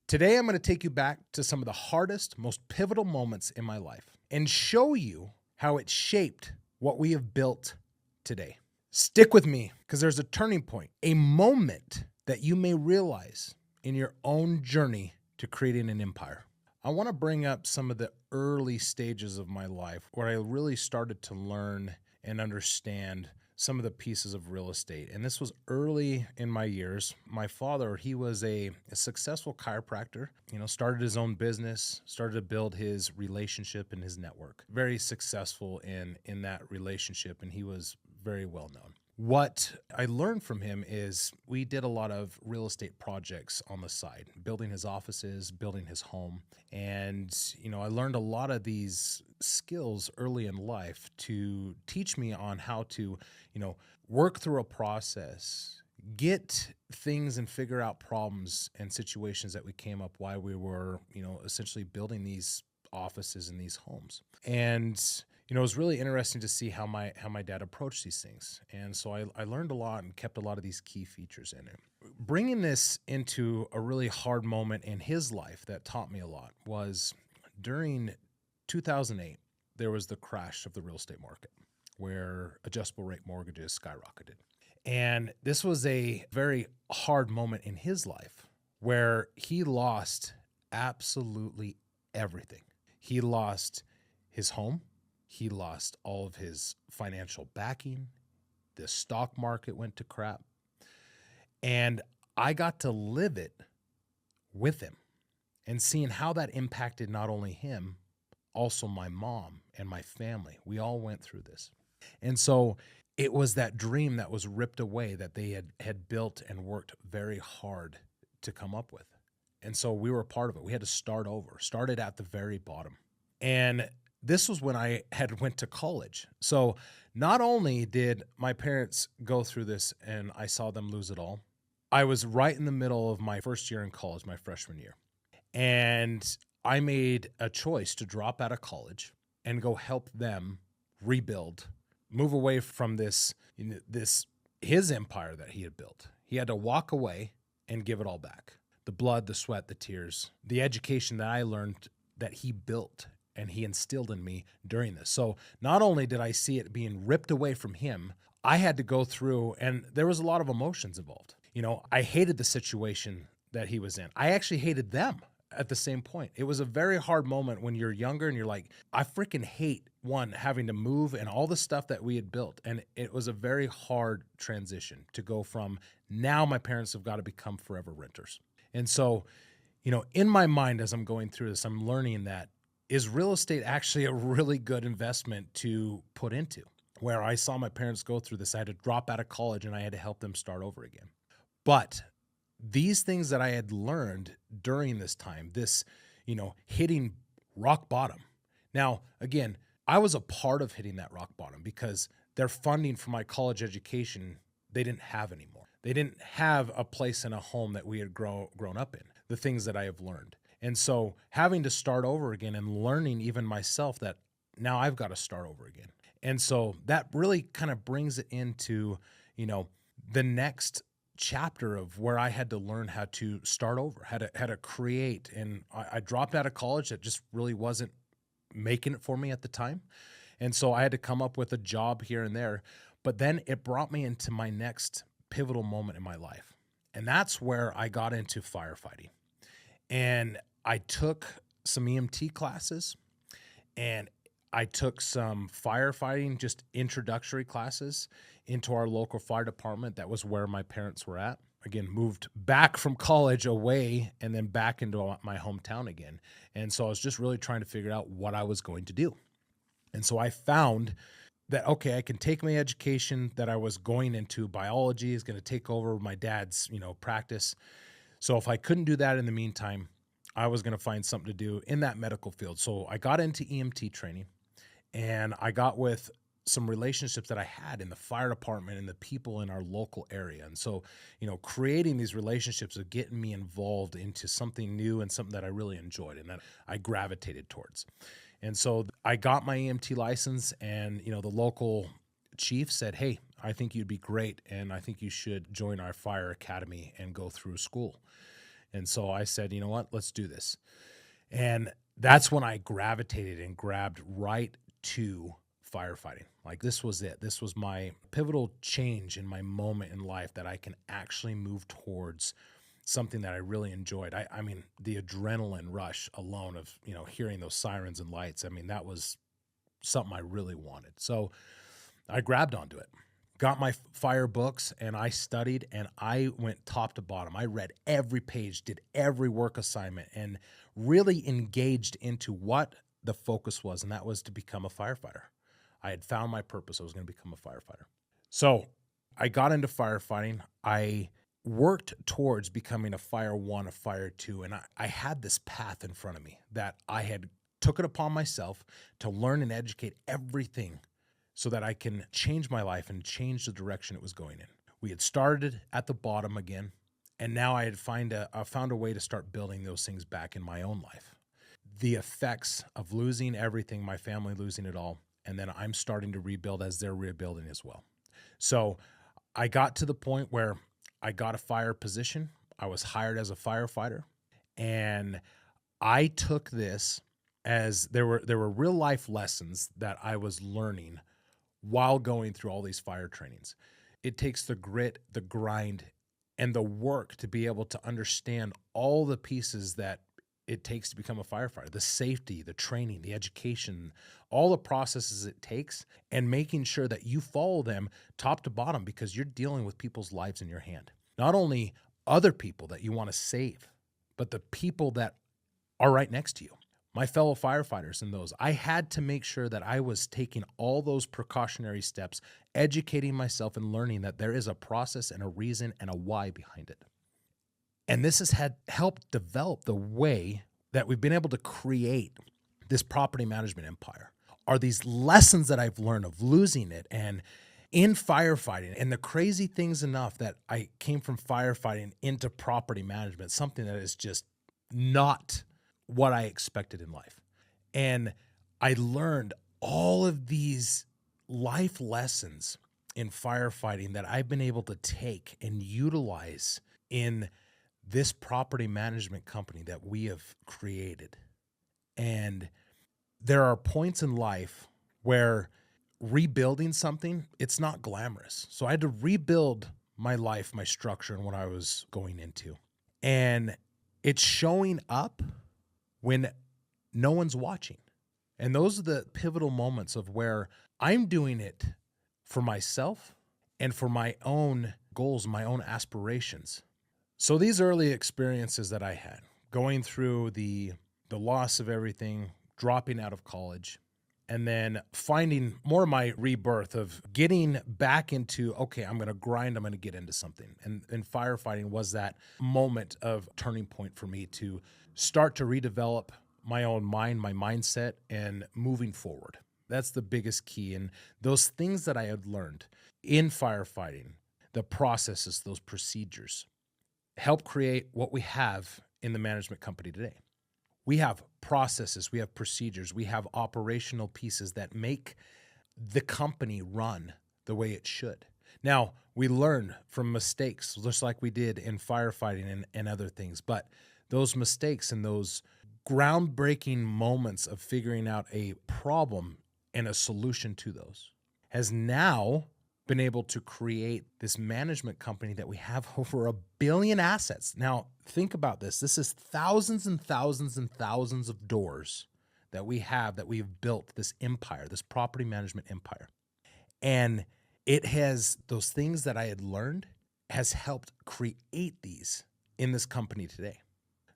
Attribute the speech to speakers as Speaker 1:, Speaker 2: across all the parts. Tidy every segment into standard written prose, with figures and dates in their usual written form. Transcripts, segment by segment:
Speaker 1: Today, I'm going to take you back to some of the hardest, most pivotal moments in my life and show you how it shaped what we have built today. Stick with me because there's a turning point, a moment that you may realize in your own journey to creating an empire. I want to bring up some of the early stages of my life where I really started to learn and understand some of the pieces of real estate. And this was early in my years. My father, he was a successful chiropractor, started his own business, started to build his relationship and his network. Very successful in that relationship, and he was very well known. What I learned from him is we did a lot of real estate projects on the side, building his offices, building his home. And, I learned a lot of these skills early in life to teach me on how to, work through a process, get things and figure out problems and situations that we came up while we were, essentially building these offices and these homes. And it was really interesting to see how my dad approached these things. And so I learned a lot and kept a lot of these key features in it. Bringing this into a really hard moment in his life that taught me a lot was during 2008, there was the crash of the real estate market where adjustable rate mortgages skyrocketed. And this was a very hard moment in his life where he lost absolutely everything. He lost his home. He lost all of his financial backing. The stock market went to crap. And I got to live it with him and seeing how that impacted not only him, also my mom and my family. We all went through this. And so it was that dream that was ripped away that they had built and worked very hard to come up with. And so we were a part of it. We had to started at the very bottom. And this was when I had went to college. So not only did my parents go through this and I saw them lose it all, I was right in the middle of my first year in college, my freshman year. And I made a choice to drop out of college and go help them rebuild, move away from his empire that he had built. He had to walk away and give it all back. The blood, the sweat, the tears, the education that I learned that he built and he instilled in me during this. So not only did I see it being ripped away from him, I had to go through, and there was a lot of emotions involved. I hated the situation that he was in. I actually hated them at the same point. It was a very hard moment when you're younger and you're like, I freaking hate having to move and all the stuff that we had built. And it was a very hard transition to go from now my parents have got to become forever renters. And so, in my mind, as I'm going through this, I'm learning that is real estate actually a really good investment to put into? Where I saw my parents go through this, I had to drop out of college and I had to help them start over again. But these things that I had learned during this time, this, hitting rock bottom. Now, again, I was a part of hitting that rock bottom because their funding for my college education, they didn't have anymore. They didn't have a place in a home that we had grown up in, the things that I have learned. And so having to start over again and learning even myself that now I've got to start over again. And so that really kind of brings it into, the next chapter of where I had to learn how to start over, how to create. And I dropped out of college. That just really wasn't making it for me at the time. And so I had to come up with a job here and there. But then it brought me into my next pivotal moment in my life. And that's where I got into firefighting. And I took some EMT classes and I took some firefighting, just introductory classes into our local fire department. That was where my parents were at. Again, moved back from college away and then back into my hometown again. And so I was just really trying to figure out what I was going to do. And so I found that, okay, I can take my education that I was going into. Biology is going to take over my dad's, practice. So if I couldn't do that in the meantime, I was going to find something to do in that medical field. So I got into EMT training and I got with some relationships that I had in the fire department and the people in our local area. And so, creating these relationships of getting me involved into something new and something that I really enjoyed and that I gravitated towards. And so I got my EMT license and, the local chief said, hey, I think you'd be great. And I think you should join our fire academy and go through school. And so I said, you know what, let's do this. And that's when I gravitated and grabbed right to firefighting. Like this was it. This was my pivotal change in my moment in life that I can actually move towards something that I really enjoyed. I mean, the adrenaline rush alone of, hearing those sirens and lights. I mean, that was something I really wanted. So I grabbed onto it, got my fire books, and I studied, and I went top to bottom. I read every page, did every work assignment, and really engaged into what the focus was, and that was to become a firefighter. I had found my purpose. I was going to become a firefighter. So I got into firefighting. I worked towards becoming a Fire 1, a Fire 2, and I had this path in front of me that I had took it upon myself to learn and educate everything so that I can change my life and change the direction it was going in. We had started at the bottom again, and now I had found a way to start building those things back in my own life. The effects of losing everything, my family losing it all, and then I'm starting to rebuild as they're rebuilding as well. So I got to the point where I got a fire position. I was hired as a firefighter, and I took this as there were real life lessons that I was learning while going through all these fire trainings. It takes the grit, the grind, and the work to be able to understand all the pieces that it takes to become a firefighter, the safety, the training, the education, all the processes it takes, and making sure that you follow them top to bottom because you're dealing with people's lives in your hand. Not only other people that you want to save, but the people that are right next to you. My fellow firefighters and those. I had to make sure that I was taking all those precautionary steps, educating myself and learning that there is a process and a reason and a why behind it. And this has helped develop the way that we've been able to create this property management empire. Are these lessons that I've learned of losing it and in firefighting, and the crazy things enough that I came from firefighting into property management, something that is just not what I expected in life. And I learned all of these life lessons in firefighting that I've been able to take and utilize in this property management company that we have created. And there are points in life where rebuilding something, it's not glamorous. So I had to rebuild my life, my structure, and what I was going into. And it's showing up when no one's watching. And those are the pivotal moments of where I'm doing it for myself and for my own goals, my own aspirations. So these early experiences that I had, going through the loss of everything, dropping out of college, and then finding more of my rebirth of getting back into, okay, I'm going to grind, I'm going to get into something. And firefighting was that moment of turning point for me to start to redevelop my own mind, my mindset, and moving forward. That's the biggest key. And those things that I had learned in firefighting, the processes, those procedures, help create what we have in the management company today. We have processes, we have procedures, we have operational pieces that make the company run the way it should. Now, we learn from mistakes, just like we did in firefighting and other things, but those mistakes and those groundbreaking moments of figuring out a problem and a solution to those has now been able to create this management company that we have over 1 billion assets. Now, think about this. This is thousands and thousands and thousands of doors that we have, that we've built this empire, this property management empire. And it has, those things that I had learned has helped create these in this company today.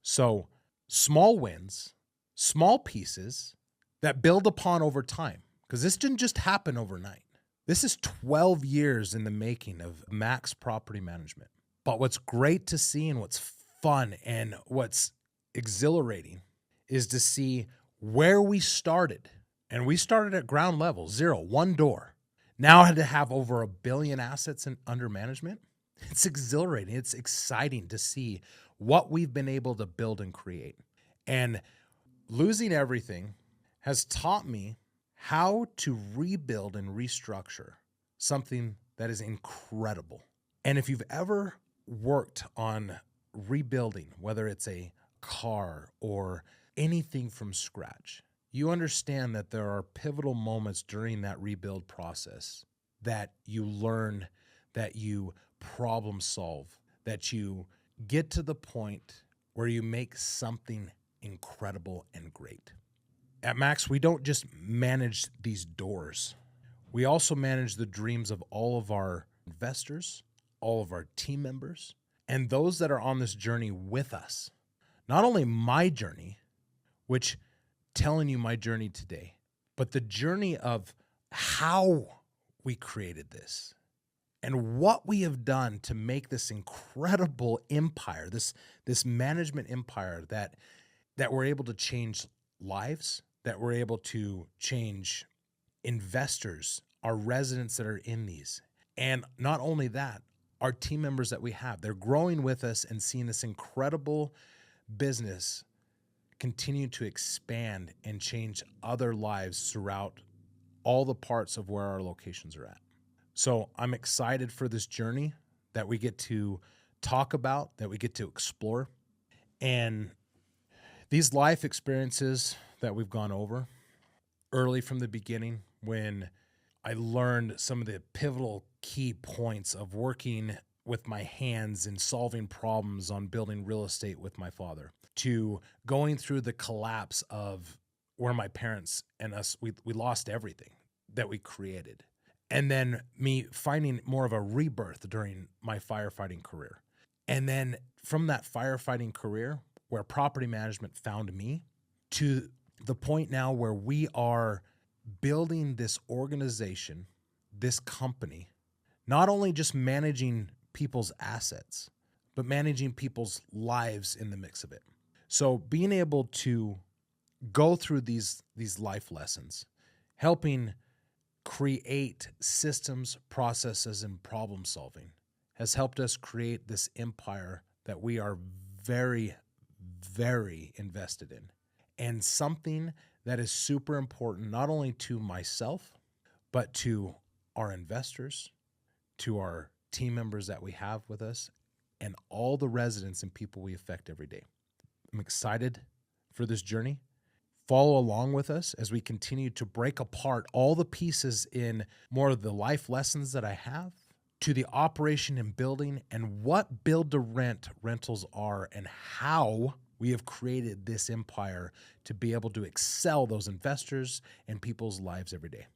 Speaker 1: So small wins, small pieces that build upon over time, because this didn't just happen overnight. This is 12 years in the making of Maxx Property Management. But what's great to see and what's fun and what's exhilarating is to see where we started. And we started at ground level, 0, 1 door. Now I had to have over 1 billion assets under management. It's exhilarating. It's exciting to see what we've been able to build and create. And losing everything has taught me how to rebuild and restructure something that is incredible. And if you've ever worked on rebuilding, whether it's a car or anything from scratch, you understand that there are pivotal moments during that rebuild process that you learn, that you problem solve, that you get to the point where you make something incredible and great. At Maxx, we don't just manage these doors. We also manage the dreams of all of our investors, all of our team members, and those that are on this journey with us. Not only my journey, which telling you my journey today, but the journey of how we created this and what we have done to make this incredible empire, this management empire that we're able to change lives, that we're able to change investors, our residents that are in these. And not only that, our team members that we have, they're growing with us and seeing this incredible business continue to expand and change other lives throughout all the parts of where our locations are at. So I'm excited for this journey that we get to talk about, that we get to explore. And these life experiences that we've gone over early from the beginning, when I learned some of the pivotal key points of working with my hands and solving problems on building real estate with my father, to going through the collapse of where my parents and us, we lost everything that we created. And then me finding more of a rebirth during my firefighting career. And then from that firefighting career, where property management found me, to the point now where we are building this organization, this company, not only just managing people's assets, but managing people's lives in the mix of it. So being able to go through these life lessons, helping create systems, processes, and problem solving has helped us create this empire that we are very, very invested in. And something that is super important, not only to myself, but to our investors, to our team members that we have with us, and all the residents and people we affect every day. I'm excited for this journey. Follow along with us as we continue to break apart all the pieces in more of the life lessons that I have, to the operation and building, and what build to rent rentals are, and how we have created this empire to be able to excel those investors and people's lives every day.